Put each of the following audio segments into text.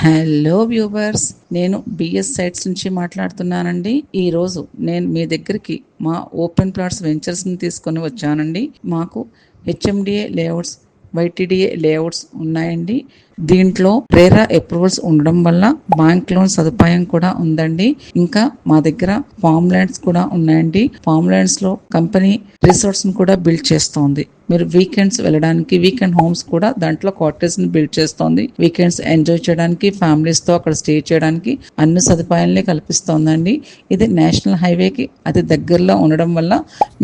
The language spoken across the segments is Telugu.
హలో వ్యూవర్స్, నేను బిఎస్ సైట్స్ నుంచి మాట్లాడుతున్నానండి. ఈరోజు నేను మీ దగ్గరికి మా ఓపెన్ ప్లాట్స్ వెంచర్స్ని తీసుకొని వచ్చానండి. మాకు హెచ్ఎండిఏ లేఅవుట్స్, వైటీడీఏ లేఅవుట్స్ ఉన్నాయండి. దీంట్లో రేరా అప్రూవల్స్ ఉండడం వల్ల బ్యాంక్ లోన్ సదుపాయం కూడా ఉందండి. ఇంకా మా దగ్గర ఫామ్ ల్యాండ్స్ కూడా ఉన్నాయండి. ఫామ్ ల్యాండ్స్ లో కంపెనీ రిసార్ట్స్ ని కూడా బిల్డ్ చేస్తోంది. మీరు వీకెండ్స్ వెళ్ళడానికి వీకెండ్ హోమ్స్ కూడా దాంట్లో కాటేజ్ ని బిల్డ్ చేస్తోంది. వీకెండ్స్ ఎంజాయ్ చేయడానికి ఫ్యామిలీస్ తో అక్కడ స్టే చేయడానికి అన్ని సదుపాయాలని కల్పిస్తోందండి. ఇది నేషనల్ హైవేకి అతి దగ్గరలో ఉండడం వల్ల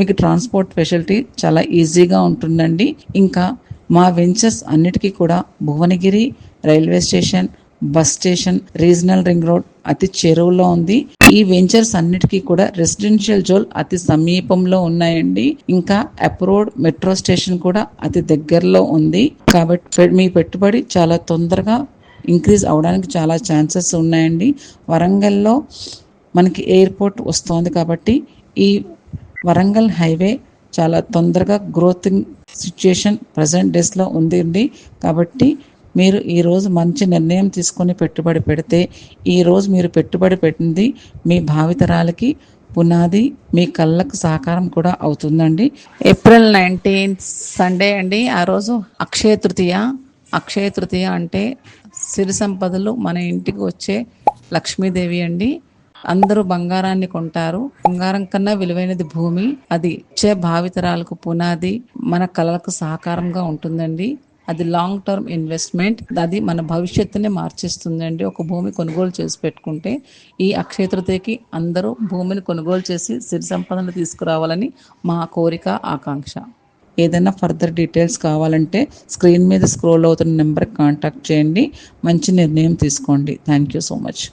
మీకు ట్రాన్స్పోర్ట్ ఫెసిలిటీ చాలా ఈజీగా ఉంటుందండి. ఇంకా మా వెంచర్స్ అన్నిటికీ కూడా Bhuvanagiri railway station, bus station, regional ring road అతి చేరువలో ఉంది. ఈ వెంచర్స్ అన్నిటికీ కూడా రెసిడెన్షియల్ జోన్ అతి సమీపంలో ఉన్నాయండి. ఇంకా అప్రోడ్ మెట్రో స్టేషన్ కూడా అతి దగ్గరలో ఉంది. కాబట్టి మీ పెట్టుబడి చాలా తొందరగా ఇంక్రీజ్ అవడానికి చాలా ఛాన్సెస్ ఉన్నాయండి. వరంగల్లో మనకి ఎయిర్పోర్ట్ వస్తోంది కాబట్టి ఈ వరంగల్ హైవే చాలా తొందరగా గ్రోతింగ్ సిచ్యుయేషన్ ప్రజెంట్ డేస్లో ఉంది. కాబట్టి మీరు ఈరోజు మంచి నిర్ణయం తీసుకొని పెట్టుబడి పెడితే ఈరోజు మీరు పెట్టుబడి పెట్టింది మీ భావితరాలకి పునాది, మీ కళ్ళకు సాకారం కూడా అవుతుందండి. ఏప్రిల్ 19 సండే అండి. ఆ రోజు అక్షయ తృతీయ. అక్షయ తృతీయ అంటే సిరి సంపదలు మన ఇంటికి వచ్చే లక్ష్మీదేవి అండి. అందరూ బంగారాన్ని కొంటారు. బంగారం కన్నా విలువైనది భూమి. అది ఇచ్చే భావితరాలకు పునాది, మన కళలకు సహకారంగా ఉంటుందండి. అది లాంగ్ టర్మ్ ఇన్వెస్ట్మెంట్. అది మన భవిష్యత్తుని మార్చేస్తుందండి. ఒక భూమి కొనుగోలు చేసి పెట్టుకుంటే ఈ అక్షయ తృతీయకి అందరూ భూమిని కొనుగోలు చేసి సిరి సంపదను తీసుకురావాలని మా కోరిక, ఆకాంక్ష. ఏదైనా ఫర్దర్ డీటెయిల్స్ కావాలంటే స్క్రీన్ మీద స్క్రోల్ అవుతున్న నెంబర్కి కాంటాక్ట్ చేయండి. మంచి నిర్ణయం తీసుకోండి. Thank you so much.